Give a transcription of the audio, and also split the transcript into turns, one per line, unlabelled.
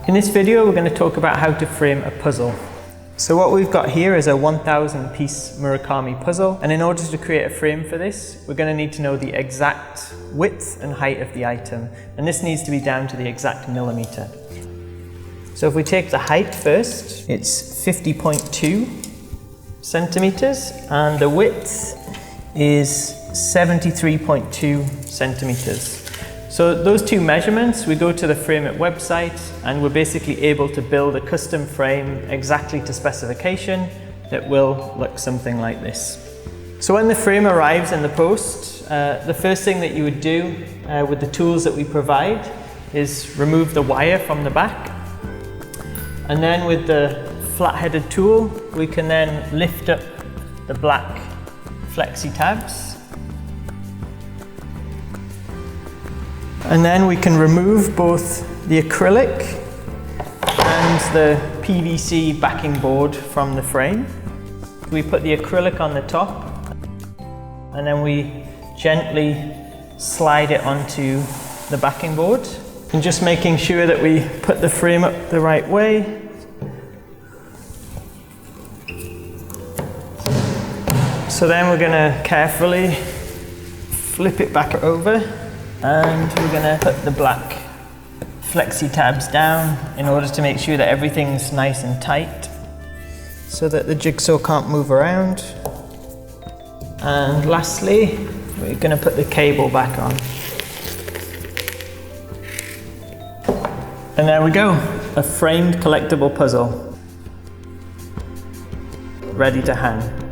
In this video, we're going to talk about how to frame a puzzle. So what we've got here is a 1,000 piece Murakami puzzle, and in order to create a frame for this, we're going to need to know the exact width and height of the item, and this needs to be down to the exact millimeter. So if we take the height first, it's 50.2 centimeters, and the width is 73.2 centimeters. So those two measurements, we go to the FrameIT website and we're basically able to build a custom frame exactly to specification that will look something like this. So when the frame arrives in the post, the first thing that you would do with the tools that we provide is remove the wire from the back. And then with the flat-headed tool, we can then lift up the black flexi tabs. And then we can remove both the acrylic and the PVC backing board from the frame. We put the acrylic on the top and then we gently slide it onto the backing board. And just making sure that we put the frame up the right way. So then we're going to carefully flip it back over. And we're going to put the black flexi tabs down in order to make sure that everything's nice and tight so that the jigsaw can't move around. And lastly, we're going to put the cable back on. And there we go, a framed collectible puzzle ready to hang.